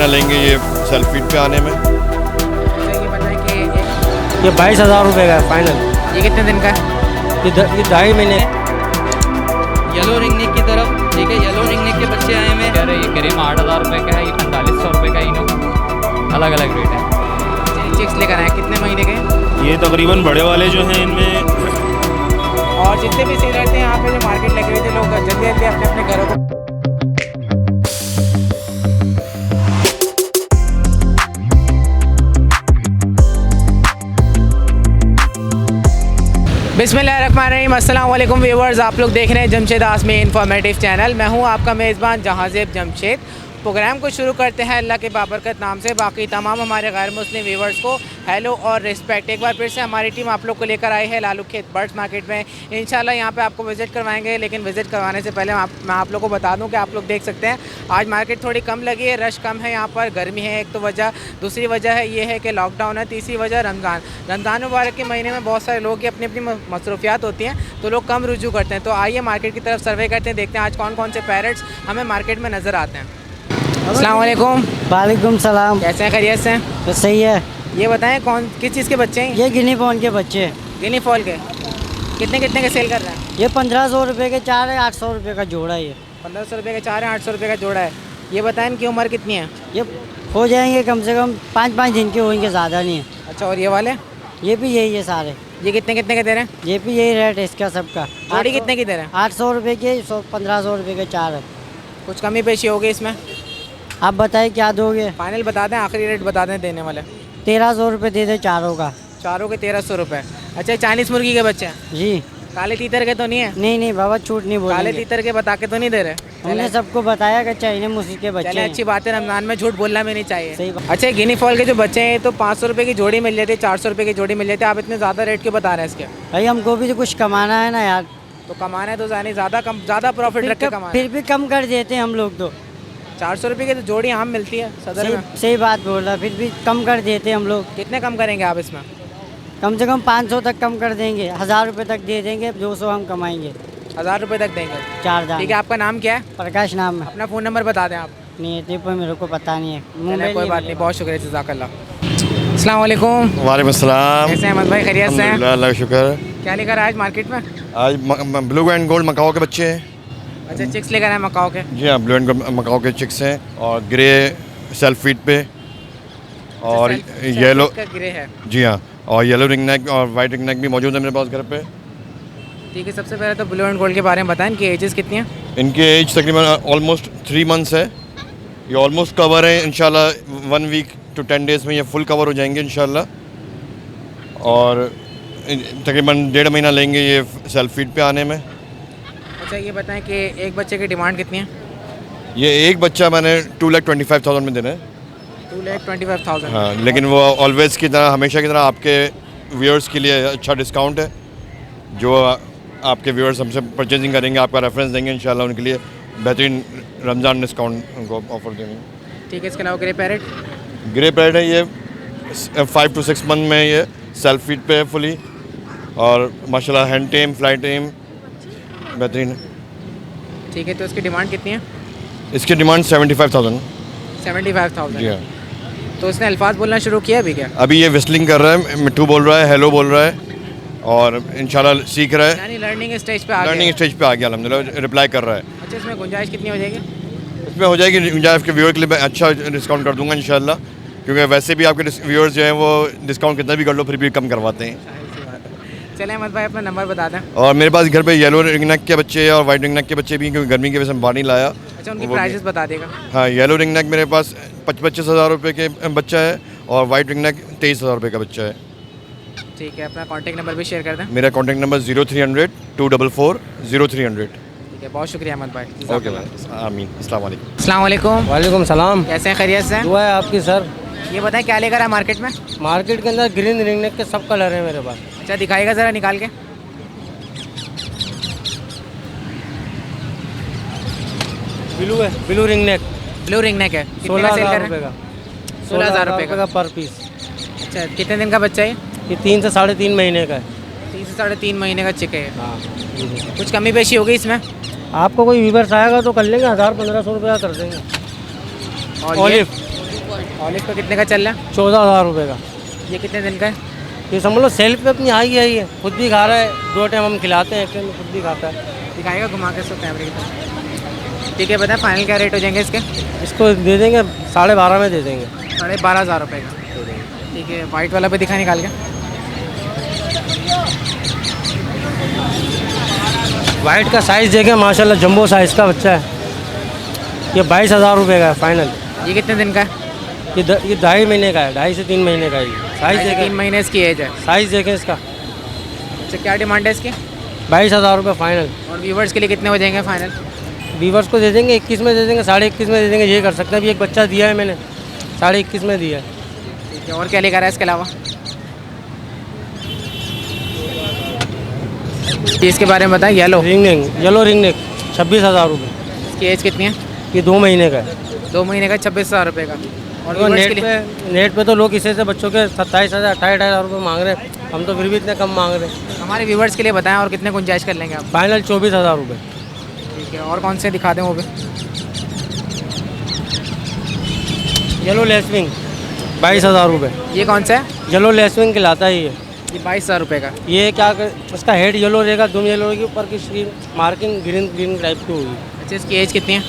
महीना लेंगे ये सेल्फ फीड पे आने में। ये बताएं कि ये 22,000 रुपये का है फाइनल। ये कितने दिन का है? ये 2.5 महीने। येलो रिंगनेक की तरफ, ठीक है, येलो रिंगनेक के बच्चे आए हुए हैं। ये करीब 8,000 रुपये का है, ये 4500 रुपये का इनो, अलग अलग रेट है। चिक्स लेकर आए, कितने महीने के? ये तकरीबन बड़े वाले जो हैं इनमें। और जितने भी सेल रहते हैं यहाँ पे जो मार्केट लगे हुए थे, लोग जल्दी जल्दी अपने अपने घरों को बिस्मिल्लाहिर्रहमानिर्रहीम। अस्सलाम वालेकुम व्यूअर्स, आप लोग देख रहे हैं जमशेद आसमी इंफॉर्मेटिव चैनल। मैं हूं आपका मेज़बान जहांज़ेब जमशेद। प्रोग्राम को शुरू करते हैं अल्लाह के बाबरकत नाम से। बाकी तमाम हमारे गैर मुस्लिम व्यूअर्स को हेलो और रिस्पेक्ट। एक बार फिर से हमारी टीम आप लोग को लेकर आई है लालू खेत बर्ड्स मार्केट में। इंशाल्लाह यहाँ पे आपको विज़िट करवाएंगे, लेकिन विज़िट करवाने से पहले मैं आप लोग को बता दूँ कि आप लोग देख सकते हैं आज मार्केट थोड़ी कम लगी है, रश कम है यहाँ पर। गर्मी है एक तो वजह, दूसरी वजह है ये है कि लॉकडाउन है, तीसरी वजह रमज़ान मुबारक के महीने में बहुत सारे लोग की अपनी अपनी मसरूफियात होती हैं, तो लोग कम रुजू करते हैं। तो आइए मार्केट की तरफ सर्वे करते हैं, देखते हैं आज कौन कौन से पैरट्स हमें मार्केट में नज़र आते हैं। अस्सलाम वालेकुम। वालेकुम सलाम। कैसे हैं, खैरियत से? तो सही है। ये बताएं किस चीज़ के बच्चे हैं? ये गिनी पॉन के बच्चे हैं। गिनी फॉल के कितने के सेल कर रहे हैं? ये 1500 रुपये के 4 है, 800 रुपये का जोड़ा है। ये 1500 रुपये के 4 है, 800 रुपये का जोड़ा है। ये बताएं इनकी उम्र कितनी है? ये हो जाएंगे कम से कम 5-5 दिन के होंगे, ज़्यादा नहीं है। अच्छा, और ये वाले? ये भी यही है सारे। ये कितने के दे रहे हैं? ये भी यही रेट है इसका सबका। जोड़ी कितने की दे रहे हैं? 800 रुपये के 1500 रुपये के 4 है। कुछ कमी पेशी होगी इसमें? आप बताइए क्या दोगे? फाइनल बता दें, आखिरी रेट बता दें देने वाले। 1300 रुपये दे दे चारों का। चारों के 1300 रुपये। अच्छा, चाइनीज़ मुर्गी के बच्चे हैं? जी। काले तीतर के तो नहीं है? नहीं बाबा, छूट नहीं बोलेंगे। काले तीतर के बता के तो नहीं दे रहे? हमने सबको बताया कि चाइनीज मुर्गी के बच्चे हैं। अच्छी बात है, रमजान में झूठ बोलना भी नहीं चाहिए। सही बात। अच्छा, गिनी फॉल के जो बच्चे हैं तो 500 रुपये की जोड़ी मिल जाती है, 400 रुपये की जोड़ी मिल जाती है। आप इतने ज़्यादा रेट क्यों बता रहे हैं इसके? भाई हमको भी तो कुछ कमाना है ना यार। तो कमाना है तो ज़्यादा प्रॉफिट रख के कमाना। फिर भी कम कर देते हैं हम लोग तो। 400 रुपये की तो जोड़ी आम मिलती है सदर में। सही बात बोल रहा, फिर भी कम कर देते हैं हम लोग। कितने कम करेंगे आप इसमें? कम से कम 500 तक कम कर देंगे, 1000 रुपये तक दे देंगे, 200 हम कमाएंगे। 1000 रुपये तक देंगे? 4 दाम। ठीक है, आपका नाम क्या है? प्रकाश नाम है। अपना फ़ोन नंबर बता दें आप। नहीं इतने पर मेरे को पता नहीं है। चलिए, कोई बात नहीं, बहुत शुक्रिया, जज़ाकल्लाह। अस्सलाम वालेकुम। वालेकुम अस्सलाम। कैसे हैं अहमद भाई, खैरियत से हैं? अल्हम्दुलिल्लाह, अल्लाह का शुक्र। क्या लेकर आए आज मार्केट में? आज ब्लू एंड गोल्ड मकाओ के बच्चे हैं। अच्छा, चिक्स लेकर आए मकाओ के? जी हाँ, ब्लू एंड गोल्ड मकाओ के चिक्स हैं और ग्रे सेल्फ फीड पे और येलो ग्रे है। जी हाँ, और येलो रिंग नेक और वाइट रिंग नेक भी मौजूद है मेरे पास घर पे। ठीक है, सबसे पहले तो ब्लू एंड गोल्ड के बारे में बताएं, इनकी एजेस कितनी हैं? इनके एज तकरीबन ऑलमोस्ट 3 मंथ्स है। ये ऑलमोस्ट कवर है, इंशाल्लाह 1 वीक to 10 डेज़ में ये फुल कवर हो जाएंगे इंशाल्लाह। और तकरीबन 1.5 महीना लेंगे ये सेल्फ फीड पे आने में। अच्छा, ये बताएं कि एक बच्चे की डिमांड कितनी है? ये एक बच्चा मैंने 2,25,000 में देना है। 2,25,000? हाँ, लेकिन वो ऑलवेज़ की तरह, हमेशा की तरह आपके व्यूअर्स के लिए अच्छा डिस्काउंट है। जो आपके व्यूअर्स हमसे परचेजिंग करेंगे, आपका रेफरेंस देंगे, इंशाल्लाह उनके लिए बेहतरीन रमज़ान डिस्काउंट उनको ऑफ़र देंगे। ठीक है, इसके अलावा ग्रे पैरेट? ग्रे पैरेट है, ये 5 to 6 मंथ में ये सेल्फ फीड पे है फुली, और माशाल्लाह हैंड टेम, फ्लाई टेम बेहतरीन है। ठीक है, तो इसकी डिमांड कितनी है? इसकी डिमांड 75,000। 75,000? जी हाँ। तो इसने अल्फाज बोलना शुरू किया अभी क्या? अभी ये विस्लिंग कर रहा है, मिट्ठू बोल रहा है, हेलो बोल रहा है, और इंशाल्लाह सीख रहा है। यानी लर्निंग स्टेज पे आ गया? लर्निंग स्टेज पे आ गया, अल्हम्दुलिल्लाह रिप्लाई कर रहा है। अच्छा, इसमें गुंजाइश कितनी हो जाएगी? इसमें हो जाएगी गुंजाइश के व्यूअर के लिए मैं अच्छा डिस्काउंट कर दूंगा इंशाल्लाह, क्योंकि वैसे भी आपके व्यूअर्स जो हैं वो डिस्काउंट कितना भी कर लो फिर भी कम करवाते हैं। चलें अहमद भाई, अपना नंबर बता दें। और मेरे पास घर पे येलो रिंग नेक के बच्चे और वाइट रिंग नेक के बच्चे भी हैं, क्योंकि गर्मी की वजह से मैं बाहर नहीं लाया। अच्छा, उनकी प्राइसेस बता देगा? हाँ, येलो रिंग नेक मेरे पास 25,000 रुपये के बच्चा है, और वाइट रिंग नेक 23,000 रुपये का बच्चा है। ठीक है, अपना कॉन्टैक्ट नंबर भी शेयर कर दें। मेरा कॉन्टैक्ट नंबर 0300 244 0300। ठीक है, बहुत शुक्रिया अहमद भाई। ओके भाई, आमीन। अस्सलाम वालेकुम। अस्सलाम वालेकुम। वालेकुम सलाम। कैसे हैं, खैरियत से हैं? दुआ है आपकी सर। ये बताएं क्या लेकर आए मार्केट में? मार्केट के अंदर ग्रीन रिंग नेक के सब कलर है मेरे पास। अच्छा, दिखाएगा ज़रा निकाल के। ब्लू है, blue ring neck. Blue ring neck है, 16,000 रुपये का। 16,000 रुपये का पर पीस। अच्छा, कितने दिन का बच्चा है? ये 3 से 3.5 महीने का है। 3 से 3.5 महीने का चिक है। हाँ। कुछ कमी पेशी होगी इसमें? आपको कोई व्यूवर्स आएगा तो कर लेंगे, 1000-1500 रुपये कर देंगे। और ऑलिव ऑलिव का कितने का चल रहा है? 14,000 रुपये का। ये कितने दिन का है? ये समझ लो सेल पे अपनी आई है, ये खुद भी खा रहा है, 2 टाइम हम खिलाते हैं, एक टाइम खुद भी खाता है। दिखाएगा घुमा के इसको कैमरे की तरफ। ठीक है, बताएं फाइनल क्या रेट हो जाएंगे इसके? इसको दे देंगे 12,500 में दे देंगे। 12,500 रुपये का। ठीक है, वाइट वाला भी दिखा निकाल के। वाइट का साइज़ देखें माशाल्लाह जंबो साइज़ का बच्चा है। ये 22,000 रुपये का है फाइनल। ये कितने दिन का है? ये 2.5 महीने का है, 2.5 से 3 महीने का है। साइज़ देखें, 3 महीने इसकी एज है। साइज़ देखें इसका। अच्छा, क्या डिमांड है इसकी? 22,000 रुपये फाइनल। और व्यूवर्स के लिए कितने हो जाएंगे फाइनल? वीवर्स को दे देंगे 21 में दे देंगे, 21.5 में दे देंगे, ये कर सकते हैं। अभी एक बच्चा दिया है मैंने, 21.5 में दिया है। ठीक है, और क्या लेकर आया इसके अलावा? इसके बारे में बताएं। Yellow ring neck, yellow ring neck 26,000 रुपये। इसकी एज कितनी है? ये 2 महीने का है। 2 महीने का 26,000 रुपये का। और तो viewers के लिए नेट पे तो लोग इसे से बच्चों के 27,000 28,000 रुपये मांग रहे हैं, हम तो फिर भी इतने कम मांग रहे हैं। हमारे व्यूवर्स के लिए बताएं और कितने गुंजाइश कर लेंगे आप? फाइनल 24,000 रुपये। ठीक है, और कौन से दिखा दें वो भी? येलो लेसविंग 22,000 रुपये। ये कौन सा है? येलो लेसविंग कहलाता है ये। 22,000 रुपये का। ये क्या इसका हेड येलो रहेगा, दुम येलो रहेगी, ऊपर की मार्किंग ग्रीन ग्रीन टाइप की होगी। अच्छा, इसकी एज कितनी है?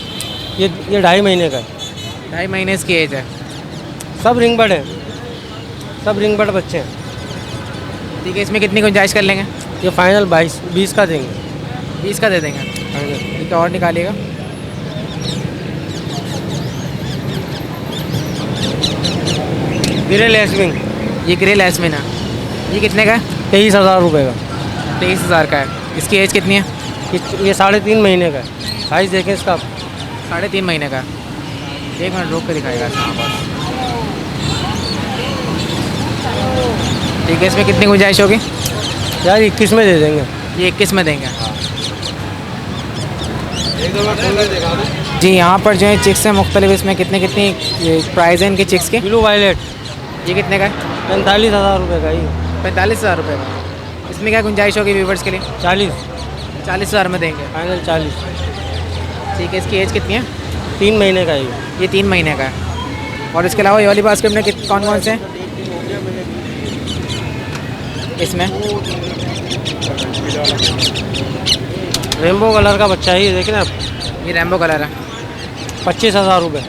ये 2.5 महीने का है। 2.5 महीने इसकी एज है। सब रिंग बर्ड हैं, सब रिंग बर्ड बच्चे हैं। ठीक है, इसमें कितनी गुंजाइश कर लेंगे? ये फाइनल 20 का देंगे 20 का दे देंगे। फाइनल। ठीक है, और निकालिएगा। ग्रे लेसविंग ये ग्रे लैसमिन है। ये कितने का है? 23,000 रुपये का। 23,000 का है। इसकी एज कितनी है? ये 3.5 महीने का है। साइज़ देखें इसका। 3.5 महीने का। 1 मिनट रोक कर दिखाएगा। ठीक है, इसमें कितनी गुंजाइश होगी? यार 21 में दे देंगे। ये 21 में देंगे। जी, यहाँ पर जो है चिक्स हैं मुख्तलिफ, इसमें कितनी प्राइस है इनकी चिक्स की? ब्लू वायलेट ये कितने का है? 45,000 रुपये का। ये 45,000 रुपये का। इसमें क्या गुंजाइश होगी व्यूवर्स के लिए? 40,000 में देंगे। फाइनल 40। ठीक है, इसकी एज कितनी है? 3 महीने का ये 3 महीने का है। और इसके अलावा ये वाली बास्केट में कौन कौन से हैं इसमें? रेनबो कलर का बच्चा है, ये देखें आप। ये रेम्बो कलर है। 25,000 रुपये।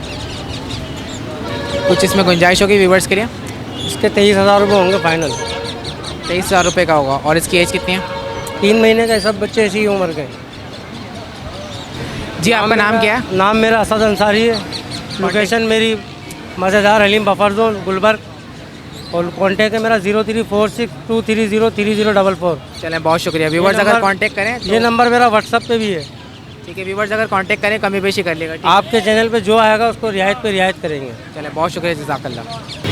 कुछ इसमें गुंजाइश होगी व्यूवर्स के लिए? इसके 23,000 रुपये होंगे फाइनल। 23,000 रुपये का होगा। और इसकी एज कितनी है? 3 महीने का। सब बच्चे इसी उम्र के। जी, आपका नाम क्या है? नाम मेरा असद अंसारी है। लोकेशन मेरी मज़ेदार हलीम बफर जोन गुलबर्ग। और कॉन्टैक्ट है मेरा 0346230304। चलें, बहुत शुक्रिया। व्यूवर्स अगर कांटेक्ट करें तो ये नंबर मेरा व्हाट्सअप पे भी है। ठीक है, व्यूवर्स अगर कांटेक्ट करें कमी बेशी कर लेगा। ठीक है? आपके चैनल पे जो आएगा उसको रियायत पे रियायत करेंगे। चलें, बहुत शुक्रिया, जज़ाकल्लाह।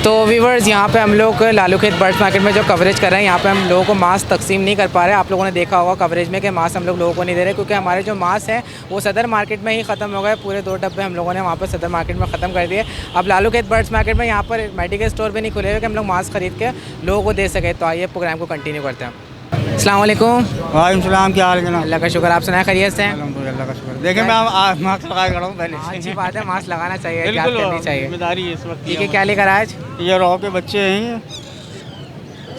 तो व्यूवर्स, यहाँ पे हम लोग लालू खेत बर्ड्स मार्केट में जो कवरेज कर रहे हैं, यहाँ पे हम लोगों को मास्क तकसीम नहीं कर पा रहे। आप लोगों ने देखा होगा कवरेज में कि मास्क हम लोगों को नहीं दे रहे, क्योंकि हमारे जो मास्क हैं वो सदर मार्केट में ही ख़त्म हो गए। पूरे 2 डब्बे हम लोगों ने वहाँ पर सदर मार्केट में ख़त्म कर दिए। अब लालू खेत बर्ड्स मार्केट में यहाँ पर मेडिकल स्टोर भी नहीं खुले हुए कि हम लोग मास्क ख़रीद के लोगों को दे सकें। तो आइए प्रोग्राम को कंटिन्यू करते हैं। अस्सलाम वालेकुम। वालेकुम सलाम, क्या हाल है जनाब? अल्लाह का शुक्र, आप सुनाए खैरियत से हैं? अल्हम्दुलिल्लाह का शुक्र। देखिए मैं मास्क लगा खड़ा हूँ पहले से। अच्छी बात है, मास्क लगाना चाहिए, एहतियात करनी चाहिए। जिम्मेदारी है इस वक्त। ठीक है, क्या लेकर आज? ये रॉ के बच्चे हैं।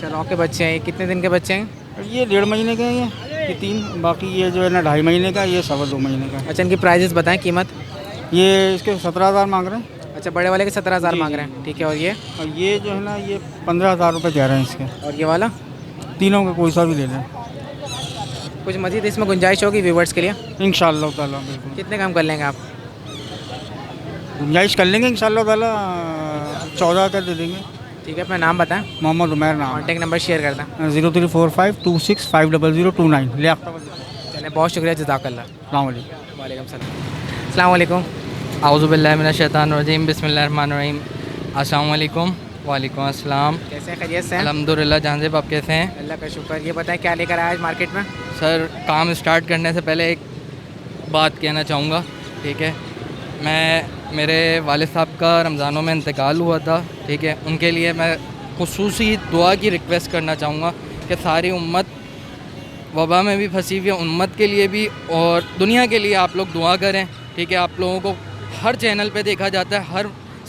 चलो, के बच्चे हैं। कितने दिन के बच्चे हैं? ये 1.5 महीने के हैं ये 3। बाकी ये जो है ना 2.5 महीने का, ये 2.25 महीने का। अच्छा, इनकी प्राइजेस बताएं, कीमत? ये इसके 17,000 मांग रहे हैं। अच्छा, बड़े वाले के 17,000 जी, मांग जी। रहे हैं। ठीक है, और ये? और ये जो है ना ये 15,000 रुपये कह रहे हैं इसके। और ये वाला? तीनों के कोई सा भी ले लें। कुछ मजीद इसमें गुंजाइश होगी व्यूवर्स के लिए? इंशाअल्लाह ताला बिल्कुल कितने कम कर लेंगे आप? गुंजाइश कर लेंगे इंशाअल्लाह ताला। 14 का दे देंगे। ठीक है, अपना नाम बताएं, मोहम्मद उमैर नाम। कॉन्टैक्ट नंबर शेयर कर दें। 034526500029। ले आपका। चलें, बहुत शुक्रिया, जज़ाकल्लाह। अस्सलाम वालेकुम। वालेकुम सलाम। अस्सलाम वालेकुम। आउज़ुबिल्लाहिमिनश्शैतानिर्रजीम बिस्मिल्लाहिर्रहमानिर्रहीम। अस्सलाम वालेकुम। वालेकुम अस्सलाम। कैसे हैं, खैरियत से हैं? अल्हम्दुलिल्लाह। जहांजेब, आप कैसे हैं? अल्लाह का शुक्र। ये बताएं, क्या लेकर आए आज मार्केट में? सर, काम स्टार्ट करने से पहले एक बात कहना चाहूँगा। ठीक है, मेरे वालिद साहब का रमज़ानों में इंतकाल हुआ था। ठीक है, उनके लिए मैं खुसूसी दुआ की रिक्वेस्ट करना चाहूँगा कि सारी उम्मत वबा में भी फंसी हुई है, उम्मत के लिए भी और दुनिया के लिए आप लोग दुआ करें। ठीक है, आप लोगों को हर चैनल पे देखा जाता है, हर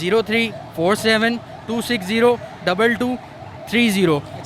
034726022230.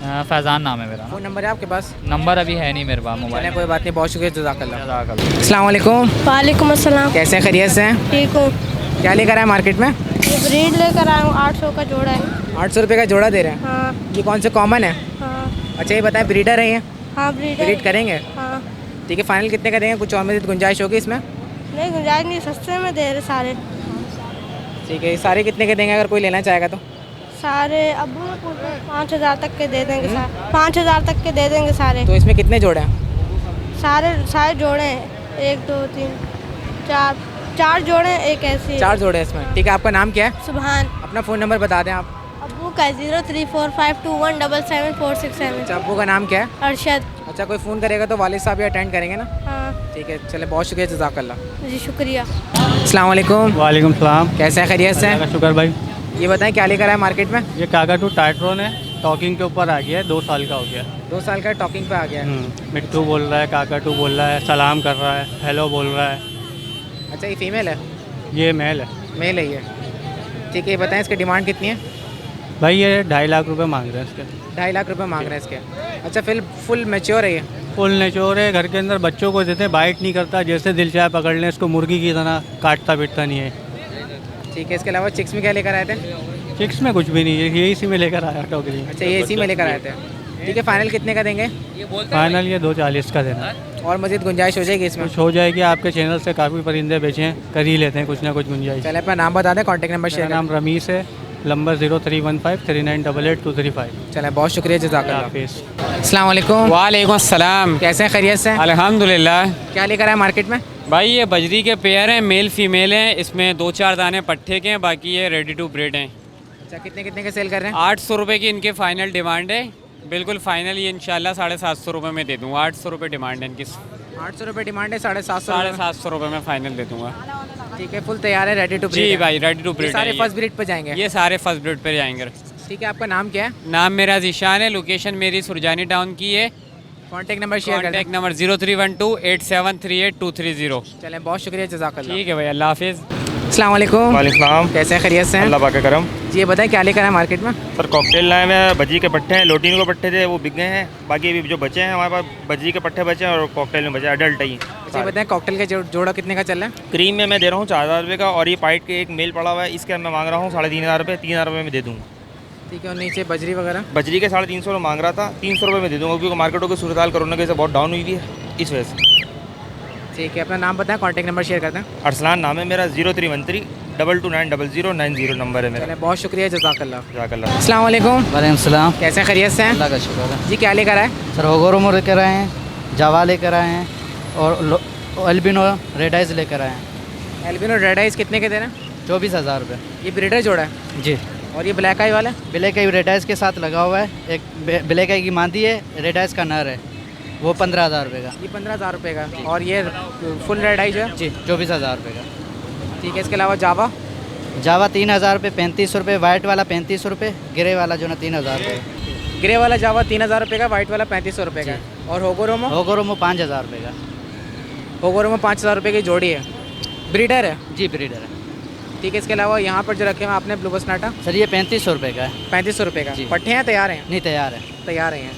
फैज़ान नाम है मेरा। फ़ोन नंबर है आपके पास? नंबर अभी है नहीं मेरे पास मोबाइल। चलें कोई बात नहीं, बहुत शुक्रिया, जज़ाकल्लाह। जज़ाकल्लाह। अस्सलाम वालेकुम, वालेकुम अस्सलाम। कैसे हैं, खैरियत से हैं? ठीक हूँ। क्या लेकर आए मार्केट में? ये ब्रीड लेकर आया हूँ, 800 का जोड़ा है। 800 रुपये का जोड़ा दे रहे हैं। हाँ ये कौन से कॉमन है? हाँ अच्छा ये बताएं, ब्रीडर है ये? हाँ ब्रीड है। ब्रीड करेंगे? हाँ ठीक है, फाइनल कितने का देंगे? कुछ और मज़ीद गुंजाइश होगी इसमें? नहीं गुंजाइश नहीं, सस्ते में दे रहे सारे। ठीक है, ये सारे कितने के देंगे अगर कोई लेना चाहेगा तो? सारे अबू ने पूछा 5000 तक के दे देंगे सारे, 5000 तक के दे देंगे सारे। तो इसमें कितने जोड़े हैं? सारे जोड़े हैं, 1 2 3 4 जोड़े हैं, एक ऐसी है। 4 जोड़े हैं इसमें। ठीक है, आपका नाम क्या है? सुभान। अपना फ़ोन नंबर बता दें आप। अबू का 034521777467। अच्छा, अब्बू का नाम क्या है? अरशद। अच्छा, कोई फ़ोन करेगा तो वालिद साहब ही अटेंड करेंगे ना? हाँ ठीक है, चले, बहुत शुक्रिया, जज़ाकल्लाह। जी शुक्रिया। अस्सलाम वालेकुम, वालेकुम सलाम। कैसे हैं, खैरियत से अल्लाह हैं? का शुक्र भाई। ये बताएं क्या लेकर आए मार्केट में? ये काकाटू टाइट्रोन है, टॉकिंग के ऊपर आ गया है, 2 साल का हो गया। 2 साल का टॉकिंग पे आ गया है। मिट्टू बोल रहा है, काकाटू बोल रहा है, सलाम कर रहा है, हेलो बोल रहा है। अच्छा, ये फीमेल है? ये मेल है मेल है ये। ठीक है, ये बताएं इसकी डिमांड कितनी है? भाई। ये 2.5 लाख रुपए मांग रहे हैं इसके। 2.5 लाख रुपए मांग रहे हैं इसके। अच्छा, फिर फुल मैच्योर है ये? फुल नेचोर है, घर के अंदर बच्चों को देते हैं, बाइट नहीं करता, जैसे दिल चाहे पकड़ लें इसको, मुर्गी की तरह काटता पीटता नहीं है। ठीक है, इसके अलावा चिक्स में क्या लेकर आए थे? चिक्स में कुछ भी नहीं है, ये इसी में लेकर आया टोकरी। अच्छा, ये इसी में लेकर आए थे। ठीक है, फाइनल कितने का देंगे? फाइनल ये 240 का देना। और मज़ीद गुंजाइश हो जाएगी इसमें? कुछ हो जाएगी, आपके चैनल से काफ़ी परिंदे बेचे हैं, कर ही लेते हैं कुछ ना कुछ गुंजाइश। चले, अपना नाम बता दें, कॉन्टैक्ट नंबर मेरा शेयर नाम रमीस है, नंबर 031539888235। चले, बहुत शुक्रिया, जज़ाकल्लाह। हाफिज़। अस्सलाम वालेकुम। वालेकुम अस्सलाम। कैसे हैं, खैरियत से हैं? अल्हम्दुलिल्लाह। क्या लेकर आए मार्केट में? भाई ये बजरी के पेयर हैं, मेल फीमेल हैं, इसमें 2-4 दाने पट्ठे के हैं, बाकी ये रेडी टू ब्रीड हैं। अच्छा, कितने कितने के सेल कर रहे हैं? 800 रुपये की इनके फ़ाइनल डिमांड है, बिल्कुल फ़ाइनल ये इंशाल्लाह 750 रुपये में दे दूँगा। 800 रुपये डिमांड है इनकी, 800 रुपये डिमांड है, 750 750 रुपये में फ़ाइनल दे दूँगा। ठीक है, फुल तैयार है, रेडी टू जी भाई, रेडी टू ब्रीड सारे है फर्स्ट ब्रीड पे जाएंगे? ये सारे फर्स्ट ब्रीड पर जाएंगे। ठीक है, आपका नाम क्या है? नाम मेरा ज़ीशान है, लोकेशन मेरी सुरजानी टाउन की है। कॉन्टैक्ट नंबर शेयर कर दें। कॉन्टैक्ट नंबर 03128738 चलें, बहुत शुक्रिया, जज़ाकल्लाह। ठीक है भाई, अल्लाह हाफिज़। अस्सलाम वालेकुम। वालेकुम। कैसे हैं, खैरियत से हैं? अल्लाह पाक का करम। जी, ये बताएं क्या लेकर आए मार्केट में? सर कॉकटेल लाए हैं, बजी के पट्टे हैं, लोटीन के पट्टे थे वो बिक गए हैं, बाकी अभी जो बचे हैं हमारे पास बजी के पट्टे बचे हैं और कॉकटेल में बचे अडल्ट ही। अच्छा, ये बताएं कॉकटेल का जोड़ा कितने का चल रहा है? क्रीम में मैं दे रहा हूँ 4000 रुपये का, और ये पाइट के एक मेल पड़ा हुआ है, इसके मैं मांग रहा हूँ 3500 रुपये, 3000 रुपये में दे दूँगा। ठीक है, और नीचे बजरी वगैरह? बजरी के 350 मांग रहा था, 300 रुपये में दे दूँगा, क्योंकि मार्केटों की सूरत हाल कोरोना की वजह से बहुत डाउन हुई हुई है, इस वजह से। ठीक है, अपना नाम बताएं, कॉन्टैक्ट नंबर शेयर कर दें। अरसलान नाम है मेरा, 031322900090 नंबर है मेरा। चलें, बहुत शुक्रिया, जज़ाकल्लाह। जज़ाकल्लाह। अस्सलाम वालेकुम। वालेकुम सलाम। कैसे हैं, खैरियत से हैं? अल्लाह का शुक्र है। जी, क्या लेकर आए? सर होगोरोमो लेकर आए हैं, जावा लेकर आए हैं और एल्बिनो रेड आइज लेकर आए हैं। एल्बिनो रेड आइज कितने के दे रहे हैं? 24,000 रुपये। ये ब्रीडर जोड़ा है? जी। और ये ब्लैक आई वाला? ब्लैक आई रेड आइज के साथ लगा हुआ है, एक ब्लैक आई की मादी है, रेड आइज का नर है, वो 15,000 रुपये का। ये 15,000 रुपये का। और ये फुल रेड आई जो है? जी 24,000 रुपये का। ठीक है, इसके अलावा जावा? जावा 3,000 रुपये, 3500 रुपये, वाइट वाला 3500 रुपये, ग्रे वाला जो ना 3,000 रुपये। ग्रे वाला जावा 3,000 रुपये का, वाइट वाला 3500 रुपये का। और होगोरोमो? होगोरोमो 5,000 रुपये का। होगोरोमो 5,000 रुपये की जोड़ी है, ब्रीडर है? जी ब्रीडर है। ठीक है, इसके अलावा यहाँ पर जो रखे हुए आपने ब्लू बसनाटा? सर ये 3500 रुपये का है। 3500 रुपये का। जी। पट्टे हैं, तैयार हैं? नहीं तैयार है। तैयार हैं।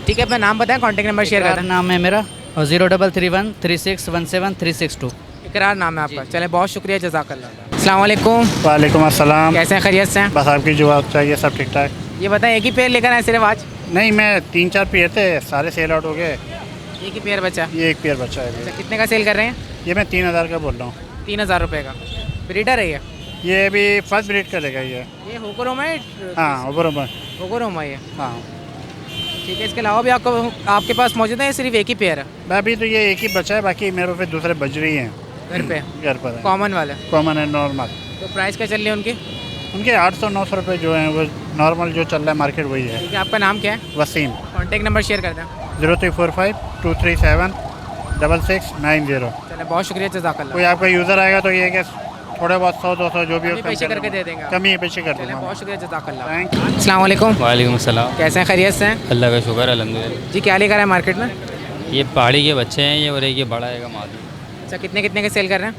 ठीक है, अपना नाम बताएं, कॉन्टैक्ट नंबर शेयर कर दें। नाम है मेरा और 0331361736 इकरार नाम है आपका। चलें, बहुत शुक्रिया, जज़ाकल्लाह। अस्सलाम वालेकुम। वालेकुम अस्सलाम। कैसे हैं, खैरियत से हैं? बस आपकी जवाब चाहिए, सब ठीक ठाक। ये बताएं, एक ही पेयर लेकर आए सिर्फ आज? नहीं, मैं 3-4 पेयर थे, सारे सेल आउट हो गए, एक ही पेयर बचा? ये एक पेयर बचा है। अच्छा, कितने का सेल कर रहे हैं? ये मैं 3,000 का बोल रहा हूँ। 3,000 रुपये का। ब्रीडर है ये अभी फर्स्ट ब्रीड करेगा ये। ये होगोरोमा है? हाँ बराबर। होगोरोमा ये। हाँ ठीक है, इसके अलावा भी आपके पास मौजूद है, सिर्फ एक ही पेयर है? अभी तो ये एक ही बचा है, बाकी मेरे पे दूसरे बज रही हैं घर पे? घर पर है। कॉमन वाले? कॉमन है, नॉर्मल। तो प्राइस क्या चल रही है उनकी? उनके 800-900 रुपये जो हैं वो नॉर्मल जो चल रहा है मार्केट वही है। ठीक है, आपका नाम क्या है? वसीम। कॉन्टैक्ट नंबर शेयर कर दें। 0345237690। चलें, बहुत शुक्रिया, जज़ाकल्लाह। कोई आपका यूज़र आएगा तो ये कि थोड़े बहुत 100-200 जो भी हो पेशे करके दे देंगे? कमी पेशे कर चलें, दूँगा। बहुत शुक्रिया, जज़ाकल्लाह। Thank you. अस्सलाम वालेकुम। वालेकुम अस्सलाम। कैसे हैं, खैरियत से हैं? अल्लाह का शुक्र अल्हम्दुलिल्लाह। जी, क्या लेकर आए मार्केट में? ये पहाड़ी के बच्चे हैं ये, और एक ये बड़ा है मादी। अच्छा, कितने कितने के सेल कर रहे हैं?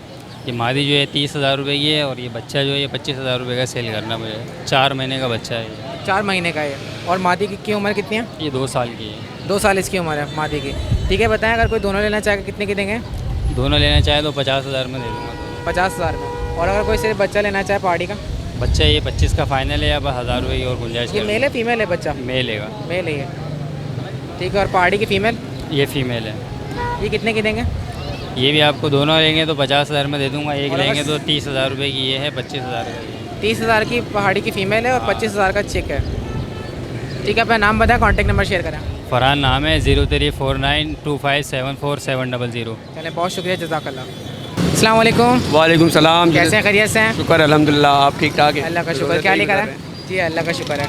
ये मादी जो है 30,000 रुपये की है और ये बच्चा जो है ये 25,000 रुपये का सेल करना मुझे। 4 महीने का बच्चा है ये। 4 महीने का है। और मादी की उम्र कितनी है? ये 2 साल की है। 2 साल इसकी उम्र है मादी की। ठीक है, बताएं अगर कोई दोनों लेना चाहे कितने की देंगे? दोनों लेना चाहे तो 50,000 में दे दूँगा। 50,000 में। और अगर कोई सिर्फ बच्चा लेना चाहे पहाड़ी का? बच्चा ये 25 का फाइनल है, या 1000 रुपये की और गुंजाइश ये कर। मेल है फीमेल है बच्चा? मेल है। मेल है ये। ठीक है, और पहाड़ी की फ़ीमेल? ये फीमेल है। ये कितने की देंगे? ये भी आपको दोनों लेंगे तो 50,000 में दे दूँगा। एक और लेंगे बस- तो 30,000 रुपये की ये है, 25,000 का। 30,000 की पहाड़ी की फ़ीमेल है और 25,000 का चिक है। ठीक है, अपना नाम बताएं, कॉन्टैक्ट नंबर शेयर करें। फरहान नाम है, 0349257470। चलें, बहुत शुक्रिया, जज़ाकल्लाह। अस्सलाम वालेकुम। वालेकुम सलाम। कैसे हैं, खैरियत से हैं? शुक्र अल्हम्दुलिल्लाह, आप ठीक ठाक हैं? अल्लाह का शुक्र। क्या लेकर आए? जी अल्लाह का शुक्र है।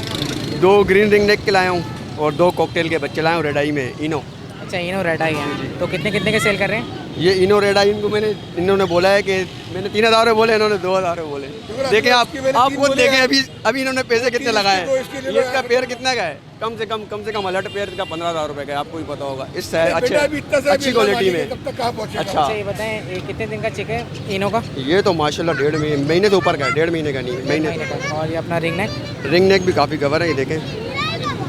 2 ग्रीन रिंग नेक के लाया हूँ और 2 कॉकटेल के बच्चे लाए हूँ रेड आई में, इनो। अच्छा, इनो रेड आई है। तो कितने कितने के सेल कर रहे हैं? ये इनो रेड आई इनको इन्होंने बोला है कि मैंने 3,000 बोले, इन्होंने 2,000 बोले। देखें आप खुद देखें अभी इन्होंने पैसे कितने लगाए हैं। ये इसका पेयर कितने का है? कम से कम अलर्ट पेयर का 15,000 रुपये का है, आपको भी पता होगा। इस अच्छी क्वालिटी में। अच्छा, ये बताएं ये कितने दिन का चिक है इनो का? ये तो माशाल्लाह 1.5 महीने से ऊपर का है, 1.5 महीने का नहीं, महीने का। और ये अपना रिंग नेक? रिंग नेक भी काफ़ी कवर है, ये देखें।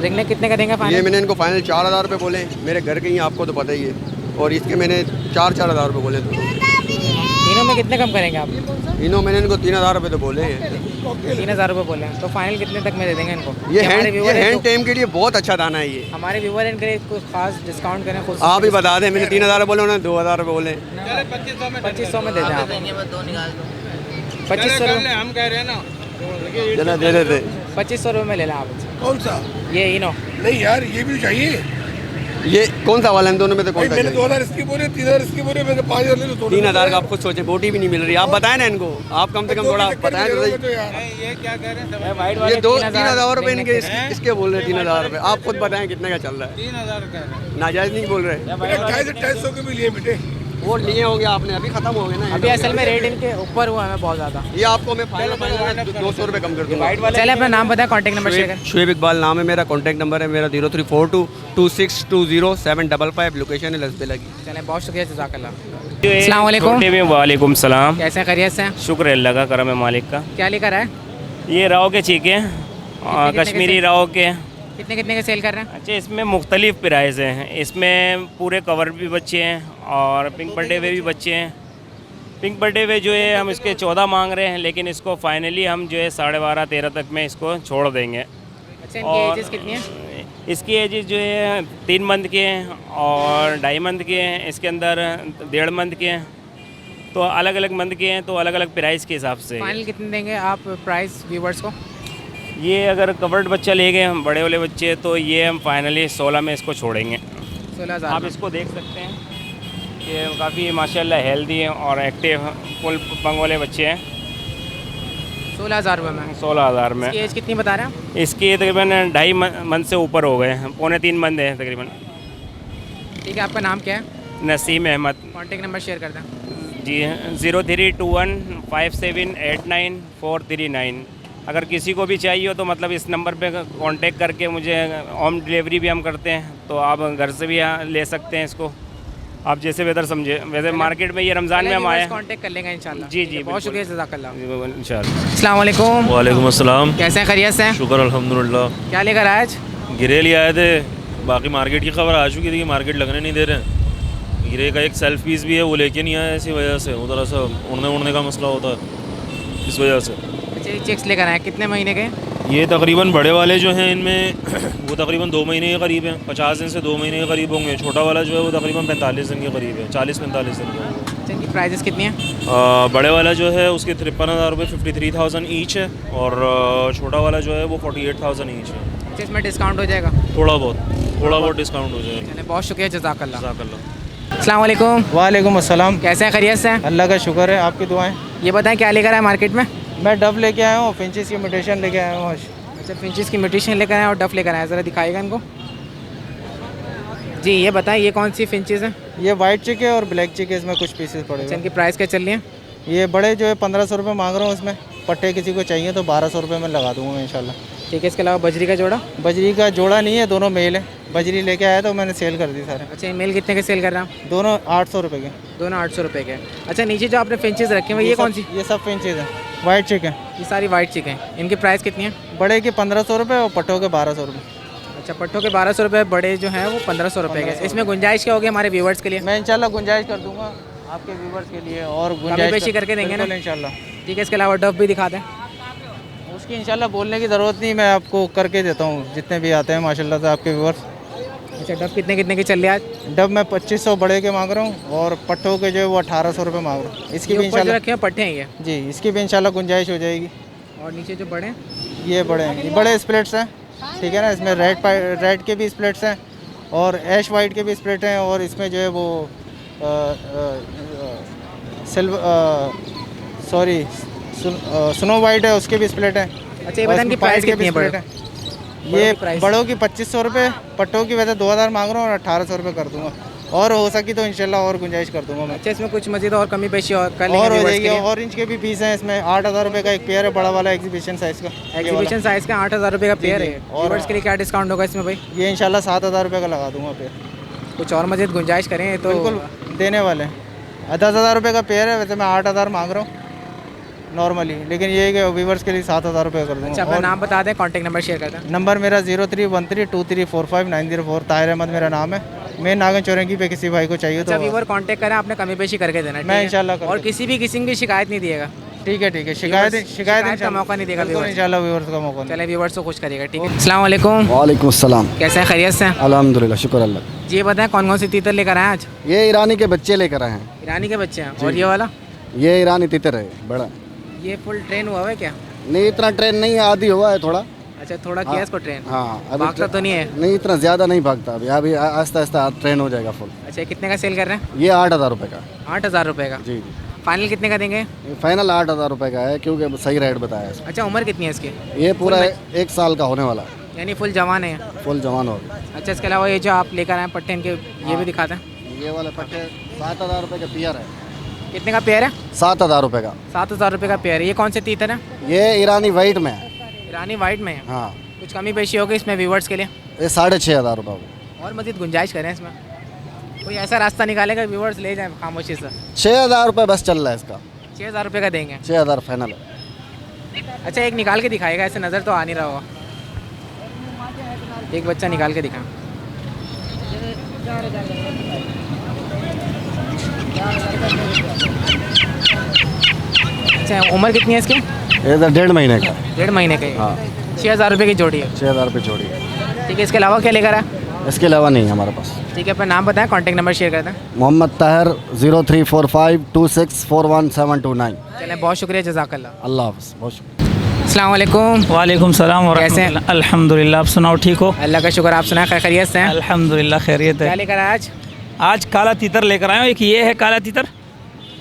रिंग नेक कितने का देंगे फाइनल? ये मैंने इनको फाइनल 4,000 रुपये बोले, मेरे घर के ही, आपको तो पता ही है। और इसके मैंने 4,000 रुपये बोले। इनो में कितने कम करेंगे आप? इनो मैंने इनको 3,000 रुपये तो बोले हैं। 3,000 रुपये बोले हैं, तो फाइनल कितने तक में दे देंगे इनको? ये हमारे हैंड व्यूअर हैंड टाइम के लिए बहुत अच्छा दाना है ये। हमारे व्यूअर इनके लिए कुछ खास डिस्काउंट करें खुद? आप ही बता दें, मैंने 3,000 बोले, उन्होंने 2,000 रुपये बोले। 2500 में दे दें आप। 2500 हम कह रहे हैं ना, जना दे देते। 2500 रुपये में ले लें आप। कौन सा? ये इनो नहीं यार, ये भी चाहिए। ये कौन सा वाला है? इन दोनों में से कौन सा? मैंने 2,000 इसकी बोले, 3,000 इसकी बोले, मैंने 5,000 ले लो। 3,000 का आप खुद सोचें, बोटी भी नहीं मिल रही। आप बताएं ना इनको, आप कम से कम थोड़ा बताएं तो सही। ये क्या कह रहे हैं? वाइट ये 3,000 रुपये इनके इसके बोल रहे हैं। 3,000 रुपये आप खुद बताएं कितने का चल रहा है। 3,000 कह रहे हैं। नाजायज़ नहीं बोल रहे। 250 के भी लिए बेटे। वो लिए होंगे आपने, अभी खत्म हो गए ना। अभी असल में रेट इनके ऊपर हुआ है बहुत ज़्यादा। ये आपको मैं फाइनल 200 रुपये कम कर दूँगा। चले, अपना नाम बताएं, कॉन्टैक्ट नंबर शेयर करें। शुएब इकबाल नाम है मेरा, कॉन्टैक्ट नंबर है मेरा 034226207555। लोकेशन है लसबेला की। चलें, बहुत शुक्रिया, जज़ाकल्लाह। अस्सलाम वालेकुम। वालेकुम सलाम। कैसे हैं, खैरियत से हैं? शुक्र अल्लाह का, करम है मालिक का। क्या लेकर आए? ये राव के चीके, कश्मीरी राव के। कितने कितने के सेल कर रहे हैं? अच्छा, इसमें मुख्तलिफ प्राइस हैं। इसमें पूरे कवर भी बच्चे हैं और पिंक बर्थडे हुए भी बच्चे हैं। पिंक बर्थडे हुए जो है हम इसके 14 मांग रहे हैं, लेकिन इसको फाइनली हम जो है 12.5-13 तक में इसको छोड़ देंगे। अच्छा, इनकी एजेस कितनी है? इसकी एजेस जो है 3 मंथ के हैं और 2.5 मंथ के हैं। इसके अंदर 1.5 मंथ के हैं। तो अलग अलग मंथ के हैं, तो अलग अलग प्राइस के हिसाब से। फाइनल कितने देंगे आप प्राइस व्यूवर्स को? ये अगर कवर्ड बच्चा ले गए हम, बड़े वाले बच्चे, तो ये हम फाइनली 16 में इसको छोड़ेंगे। 16,000 आप इसको देख सकते हैं, ये काफ़ी माशाल्लाह हेल्दी है और एक्टिव फुल पंग वाले बच्चे हैं। 16,000 रुपये में। 16,000 में। इसकी एज कितनी बता रहे हैं? इसकी तकरीबन 2.5 मंथ से ऊपर हो गए हैं, 2.25 मंथ है तकरीबन। ठीक है, आपका नाम क्या है? Naseem Ahmad. Contact number share कर दें। जी 032157894439। अगर किसी को भी चाहिए हो तो मतलब इस नंबर पे कांटेक्ट करके मुझे, होम डिलीवरी भी हम करते हैं, तो आप घर से भी ले सकते हैं इसको, आप जैसे बेहतर समझे। वैसे मार्केट में ये रमज़ान में हम आए, कांटेक्ट कर लेंगे इंशाल्लाह। जी जी, बहुत शुक्रिया, जज़ाकल्लाह। इंशाल्लाह। अस्सलाम वालेकुम। वालेकुम अस्सलाम। कैसे हैं, खैरियत से हैं? शुक्र अल्हम्दुलिल्लाह। क्या लेकर आए आज? गिरे लिए आए थे, बाकी मार्केट की खबर आ चुकी थी कि मार्केट लगने नहीं दे रहे। गिरे का एक सेल्फ पीस भी है, वो लेके नहीं आया इसी वजह से। उधर ऐसा उड़ने का मसला होता है, इस वजह से। अच्छा, ये चेक्स लेकर आए, कितने महीने के? ये तकरीबन बड़े वाले जो हैं इनमें वो तकरीबन 2 महीने के करीब हैं, 50 दिन से 2 महीने के करीब होंगे। छोटा वाला जो है वो तकरीबन 45 दिन के करीब है, 40-45 दिन का होगा। अच्छा, इनकी प्राइजेस कितनी हैं? बड़े वाला जो है उसके 53,000 रुपये 53,000 ईच है, और छोटा वाला जो है वो 48,000 ईच है। अच्छा, इसमें डिस्काउंट हो जाएगा? थोड़ा बहुत डिस्काउंट हो जाएगा। चलिए, बहुत शुक्रिया, जज़ाकल्लाह। जज़ाकल्लाह। अस्सलाम वालेकुम। वालेकुम अस्सलाम। कैसे हैं, खैरियत से हैं? अल्लाह का शुक्र है, आपकी दुआएं। ये बताएं क्या लेकर आए मार्केट में? मैं डब लेके आया हूँ, फिंचेस की इमिटेशन लेके आया हूँ आज। अच्छा, फिंचेस की इमिटेशन लेकर आए और डफ लेकर आए, ज़रा दिखाएगा इनको। जी, ये बताएं ये कौन सी फिंचेस हैं? ये वाइट चिक है और ब्लैक चिक है, इसमें कुछ पीसेस पड़े अच्छा, हुए इनकी प्राइस क्या चल रही है? हैं। ये बड़े जो है 1,500 रुपये मांग रहा हूँ, इसमें पट्टे किसी को चाहिए तो 1,200 रुपये में लगा दूँगा इंशाल्लाह। ठीक है, इसके अलावा बजरी का जोड़ा? बजरी का जोड़ा नहीं है, दोनों मेल है। बजरी लेके आया तो मैंने सेल कर दी सारे। अच्छा, ये मेल कितने के सेल कर रहे हैं आप? दोनों 800 रुपये के। दोनों 800 रुपये के। अच्छा, नीचे जो आपने फिंचेस रखे हुए ये कौन सी? ये सब फिंचेज हैं, वाइट चिक हैं। ये सारी वाइट चिक हैं। इनकी प्राइस कितनी है? बड़े के 1500 रुपये और पट्टों के 1200 रुपये। अच्छा, पट्टों के 1200 रुपये, बड़े जो हैं वो 1500 रुपये के। इसमें गुंजाइश क्या होगी हमारे व्यूवर्स के लिए? मैं इंशाल्लाह गुंजाइश कर दूंगा आपके व्यूवर्स के लिए, और कमी गुंजाइश पेशी करके देंगे ना इंशाल्लाह। ठीक है, इसके अलावा डफ भी दिखा दें। उसकी इंशाल्लाह बोलने की ज़रूरत नहीं, मैं आपको करके देता हूँ जितने भी आते हैं माशाल्लाह से आपके व्यूवर्स। अच्छा, डफ कितने कितने की चल रही है आज? डब मैं 2500 बड़े के मांग रहा हूँ, और पट्टों के जो है वो 1800 रुपये मांग रहा हूँ। इसकी भी इंशाल्लाह रखे हैं पट्टे हैं ये जी, इसकी भी इंशाल्लाह गुंजाइश हो जाएगी। और नीचे जो बड़े हैं ये बड़े हैं, ये बड़े स्प्लिट्स हैं, ठीक है ना। इसमें रेड के भी स्प्लिट्स हैं और ऐश वाइट के भी स्प्लिट हैं, और इसमें जो है वो स्नो वाइट है, उसके भी स्प्लिट हैं। अच्छा, ये बताएं कि प्राइस कितनी है बड़े? ये बड़ों की 2500 रुपये, पट्टों की वैसे 2000 मांग रहा हूँ, और 1800 रुपये कर दूँगा, और हो सकी तो इंशाल्लाह और गुंजाइश कर दूँगा मैं। अच्छा, इसमें कुछ मजीद और कमी पेशी और कर लेंगे और हो viewers जाएगी। के लिए? ऑरेंज के भी पीस हैं इसमें, 8000 रुपये का एक पेयर है, बड़ा वाला एग्जीबिशन साइज़ का। एग्जीबिशन साइज़ का 8000 रुपये का पेयर है। और व्यूवर्स के लिए क्या डिस्काउंट होगा इसमें भाई? ये इंशाल्लाह 7000 रुपये का लगा दूँगा पेयर। कुछ और मजीद गुंजाइश करें तो बिल्कुल देने वाले हैं। 10,000 रुपये का पेयर है, वैसे मैं 8000 मांग रहा हूँ नॉर्मली, लेकिन ये है कि व्यूवर्स के लिए 7000 रुपये कर दूँगा। अच्छा, अपना नाम बता दें, कॉन्टैक्ट नंबर शेयर कर दें। नंबर मेरा 03132345 ताहिर अहमद मेरा नाम है। मैं नागन चौरंगी पे किसी भाई को चाहिए तो अच्छा, व्यूवर कांटेक्ट करें, आपने कमी पेशी करके देना। मैं इंशाल्लाह और किसी भी किस्म की शिकायत नहीं दिएगा। ठीक है, शिकायत का मौका नहीं देगा इंशाल्लाह व्यूवर्स का मौका। चले, व्यूवर्स को खुश करिएगा। ठीक है, अस्सलाम वालेकुम। वालेकुम अस्सलाम। कैसे हैं, खैरियत से हैं? अल्हम्दुलिल्लाह, शुक्र अल्लाह। जी, ये बताएं कौन कौन सी तीतर लेकर आए आज? ये ईरानी के बच्चे लेकर आए हैं। ईरानी के बच्चे हैं। और ये वाला? ये ईरानी तीतर है, बड़ा। ये फुल ट्रेन हुआ है क्या? नहीं, इतना ट्रेन नहीं है, आधी हुआ है थोड़ा। अच्छा, थोड़ा किया इसको ट्रेन? हाँ, भागता तो नहीं है? नहीं, इतना ज़्यादा नहीं भागता अभी, आहिस्ता आहिस्ता ट्रेन हो जाएगा फुल। अच्छा, कितने का सेल कर रहे हैं? ये 8000 रुपये का। 8000 रुपये का? जी। फाइनल कितने का देंगे? फाइनल 8000 रुपये का है, क्योंकि सही रेट बताया है। अच्छा, उम्र कितनी है इसकी? ये पूरा 1 साल का होने वाला है, यानी फुल जवान है? फुल जवान हो गया। अच्छा, इसके अलावा ये जो आप लेकर आए पट्टे इनके, ये भी दिखाते हैं। ये वाले पट्टे 7000 रुपये का पेयर है। कितने का पेयर है? 7000 रुपये का। 7000 रुपये का पेयर है। ये कौन से तीतर है? ये ईरानी वाइट में है। ईरानी वाइट में है? हाँ। कुछ कमी पेशी होगी इसमें व्यूवर्स के लिए? ये 6500 रुपये। और मजीद गुंजाइश करें इसमें, कोई ऐसा रास्ता निकालेगा व्यूवर्स ले जाए खामोशी से। 6000 रुपये बस चल रहा है इसका। 6000 रुपये का देंगे? 6000 फाइनल है। अच्छा, एक निकाल के दिखाएगा, ऐसे नज़र तो आ नहीं रहा होगा। एक बच्चा निकाल के दिखा। अच्छा, उम्र कितनी है इसकी? ये 1.5 महीने का। 1.5 महीने का? हाँ। 6000 रुपये की जोड़ी है? 6000 रुपये जोड़ी है। ठीक है, इसके अलावा क्या लेकर आए? इसके अलावा नहीं हमारे पास। ठीक है, अपना नाम बताएं, कॉन्टैक्ट नंबर शेयर कर दें। मोहम्मद ताहिर 0345264179। चलें, बहुत शुक्रिया, जज़ाकल्लाह। अल्लाह हाफ़िज़, बहुत शुक्रिया। अस्सलाम वालेकुम। वालेकुम सलाम और कैसे हैं? अल्हम्दुलिल्लाह, आप सुनाओ ठीक हो? अल्लाह का शुक्र, आप सुनाए खैरियत से हैं? अल्हम्दुलिल्लाह खैरियत है। क्या लेकर आए आज? आज काला तीतर लेकर आए हो। एक ये है काला तीतर,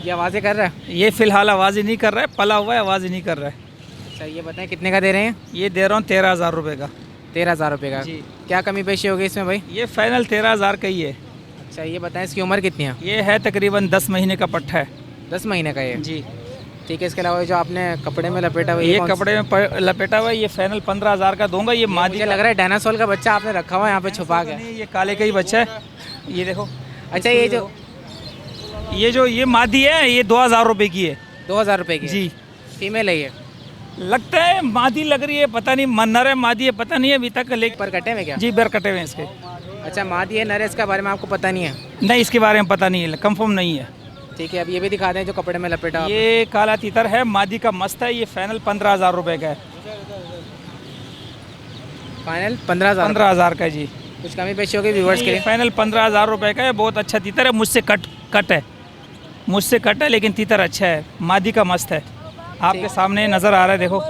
ये आवाज़ें कर रहा है? ये फ़िलहाल आवाज़ ही नहीं कर रहा है, पला हुआ है, आवाज़ ही नहीं कर रहा है। अच्छा, ये बताएं कितने का दे रहे हैं? ये दे रहा हूँ 13000 रुपये का। 13000 रुपये का? जी। क्या कमी पेशी होगी इसमें भाई? ये फाइनल 13000 का ही है। अच्छा, ये बताएं इसकी उम्र कितनी है? ये है तकरीबन 10 महीने का पट्ठा है। 10 महीने का ये? जी। ठीक है, इसके अलावा जो आपने कपड़े में लपेटा हुआ ये कपड़े में लपेटा हुआ है, ये फाइनल 15000 का दूंगा। ये मादी मुझे लग रहा है डायनासोर का बच्चा आपने रखा हुआ है यहाँ पे छुपा के। नहीं, ये काले का ही बच्चा है, ये देखो। अच्छा, ये जो ये मादी है, ये 2000 रुपये की है। 2000 रुपये की? जी। फीमेल है ये? लगता है मादी लग रही है, पता नहीं नर है मादी है, पता नहीं है अभी तक। लेक पर कटे में क्या? जी, बर कटे हुए हैं इसके। अच्छा, मादी है नर है, इसके बारे में आपको पता नहीं है? नहीं, इसके बारे में पता नहीं है, कंफर्म नहीं है। ठीक है, अब ये भी दिखा दें जो कपड़े में लपेटा। ये काला तीतर है, मादी का मस्त है। ये फाइनल 15000 रुपये का है। फाइनल 15000 का जी। कुछ कमी पेशी होगी व्यूवर्स के लिए? फाइनल 15000 रुपये का है। बहुत अच्छा तीतर है, मुझसे कट है, मुझसे कट है, लेकिन तीतर अच्छा है, मादी का मस्त है। आपके सामने नज़र आ रहा है, देखो।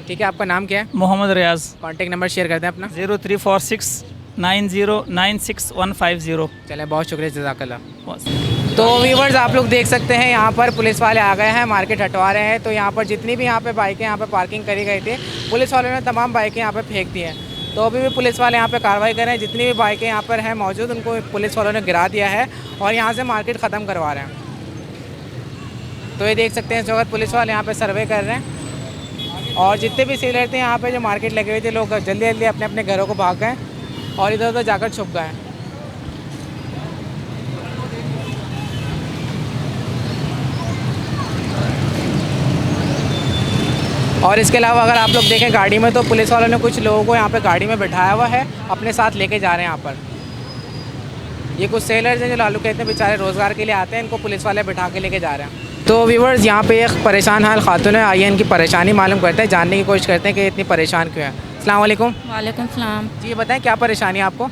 ठीक है, आपका नाम क्या है? मोहम्मद रियाज। कॉन्टैक्ट नंबर शेयर कर दें अपना। 034690965150। चलें, बहुत शुक्रिया, जज़ाकल्लाह। तो व्यूवर्स, आप लोग देख सकते हैं यहाँ पर पुलिस वाले आ गए हैं, मार्केट हटवा रहे हैं। तो यहाँ पर जितनी भी यहाँ पे बाइकें यहाँ पे पार्किंग करी गई थी, पुलिस वालों ने तमाम बाइकें यहाँ पे फेंक दी हैं। तो अभी भी पुलिस वाले यहाँ पे कार्रवाई कर रहे हैं। जितनी भी बाइकें यहाँ पर हैं मौजूद, उनको पुलिस वालों ने गिरा दिया है और यहाँ से मार्केट ख़त्म करवा रहे हैं। तो ये देख सकते हैं, इस वक्त पुलिस वाले यहाँ पे सर्वे कर रहे हैं और जितने भी सेलर थे यहाँ पे जो मार्केट लगे हुए थे, लोग जल्दी जल्दी अपने अपने घरों को भाग गए और इधर उधर जाकर छुप गए हैं। और इसके अलावा अगर आप लोग देखें गाड़ी में, तो पुलिस वालों ने कुछ लोगों को यहाँ पे गाड़ी में बिठाया हुआ है, अपने साथ लेके जा रहे हैं यहाँ पर। ये कुछ सेलर्स हैं जो लालू कहते हैं बेचारे रोज़गार के लिए आते हैं, इनको पुलिस वाले बिठा के लेके जा रहे हैं। तो व्यूवर्स यहाँ पे एक परेशान हाल खातून है, आइए इनकी परेशानी मालूम करते हैं, जानने की कोशिश करते हैं कि इतनी परेशान क्यों है। अस्सलाम वालेकुम। वालेकुम सलाम। जी ये बताएं क्या परेशानी है आपको?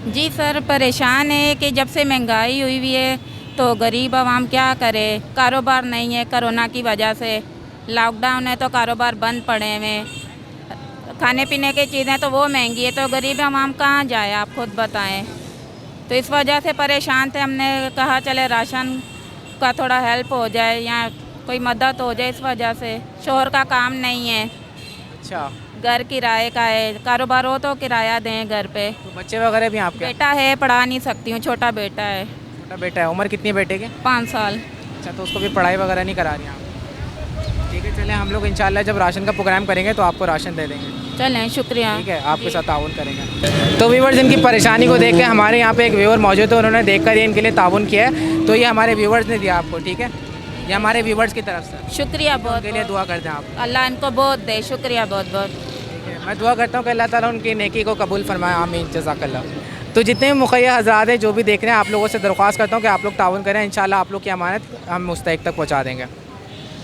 जी सर, परेशान है कि जब से महंगाई हुई हुई है तो गरीब आवाम क्या करे, कारोबार नहीं है, कोरोना की वजह से लॉकडाउन है तो कारोबार बंद पड़े हैं, खाने पीने की चीज़ें तो वो महंगी है, तो गरीब आवाम कहाँ जाए, आप खुद बताएं। तो इस वजह से परेशान थे, हमने कहा चले राशन का थोड़ा हेल्प हो जाए या कोई मदद हो जाए। इस वजह से शोहर का काम नहीं है, अच्छा, घर किराए का है, कारोबार हो तो किराया दें घर पे। तो बच्चे वगैरह भी आपके? बेटा है, पढ़ा नहीं सकती हूँ, छोटा बेटा है। छोटा बेटा है, उम्र कितनी है बेटे की? 5 साल। अच्छा, तो उसको भी पढ़ाई वगैरह नहीं करा रही आप? ठीक है, चलें हम लोग इंशाल्लाह जब राशन का प्रोग्राम करेंगे तो आपको राशन दे देंगे। चलें, शुक्रिया। ठीक है, आपके साथ ताउन करेंगे। तो व्यूवर्स इनकी परेशानी को देख के हमारे यहाँ पे एक व्यूवर मौजूद है, उन्होंने देख कर ये इनके लिए ताउन किया है, तो ये हमारे व्यूवर्स ने दिया आपको। ठीक है, ये हमारे व्यूवर्स की तरफ से शुक्रिया बहुत। के लिए दुआ कर दें आप। अल्लाह इनको बहुत दे, शुक्रिया बहुत बहुत। ठीक है, मैं दुआ करता हूँ कि अल्लाह ताला उनकी नेकी को कबूल फरमाए, आमीन, जज़ाकल्लाह। तो जितने भी मुखैया हज़रात हैं जो भी देख रहे हैं, आप लोगों से दरख्वास्त करता हूँ कि आप लोग ताउन करें, इंशाल्लाह आप लोग की अमानत हम मुस्तहिक तक पहुँचा देंगे।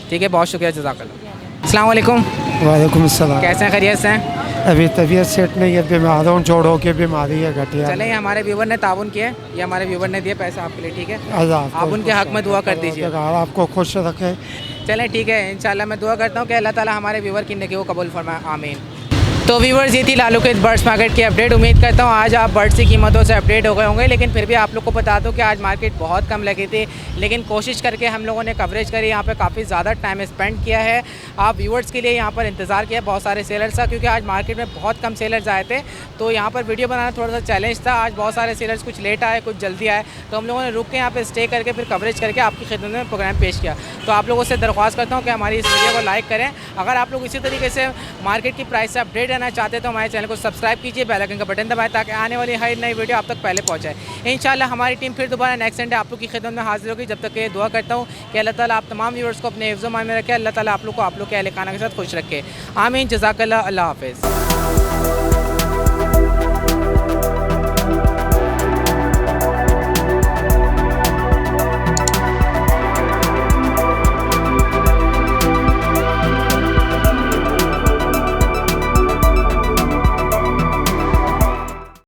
ठीक है, बहुत शुक्रिया, जज़ाकल्लाह। अस्सलाम वालेकुम। वालेकुम अस्सलाम। कैसे हैं, खैरियत से हैं? अभी तबीयत सेट नहीं है, बीमार हूँ, जोड़ों की बीमारी है, घटिया। चलें, ये हमारे व्यूवर ने ताउन किया, ये हमारे व्यूवर ने दिए पैसे आपके लिए। ठीक है, आप उनके हक़ में दुआ कर दीजिए, आपको खुश रखे। चलें ठीक है, इंशाल्लाह मैं दुआ करता हूँ कि अल्लाह ताला हमारे व्यूवर की नेकी को कबूल फरमाए, आमीन। तो व्यूवर्स ये थी लालू के बर्ड्स मार्केट की अपडेट। उम्मीद करता हूँ आज आप बर्ड्स की कीमतों से अपडेट हो गए होंगे, लेकिन फिर भी आप लोग को बता दूँ कि आज मार्केट बहुत कम लगी थी, लेकिन कोशिश करके हम लोगों ने कवरेज करी, यहाँ पे काफ़ी ज़्यादा टाइम स्पेंड किया है। आप व्यूवर्स के लिए यहाँ पर इंतज़ार किया बहुत सारे सेलर्स का, क्योंकि आज मार्केट में बहुत कम सेलर्स आए थे, तो यहाँ पर वीडियो बनाना थोड़ा सा चैलेंज था। आज बहुत सारे सेलर्स कुछ लेट आए, कुछ जल्दी आए, तो हम लोगों ने रुक के यहाँ पर स्टे करके फिर कवरेज करके आपकी खिदमत में प्रोग्राम पेश किया। तो आप लोगों से दरख्वास्त करता हूँ कि हमारी इस वीडियो को लाइक करें। अगर आप लोग इसी तरीके से मार्केट की प्राइस से अपडेट रहना चाहते हैं तो हमारे चैनल को सब्सक्राइब कीजिए, बेल आइकन का बटन दबाएं ताकि आने वाली हर नई वीडियो आप तक पहले पहुंचे। इंशाल्लाह हमारी टीम फिर दोबारा नेक्स्ट संडे आप लोग की खिदमत में हाजिर होगी। जब तक ये दुआ करता हूँ कि अल्लाह ताला आप तमाम व्यूअर्स को अपने हिफ्ज़-ओ-मान में रखे, अल्लाह ताला आप लोग को आप लोग के अहल खाना के साथ खुश रखे, आमीन, जज़ाकल्लाह, अल्लाह हाफ़िज़।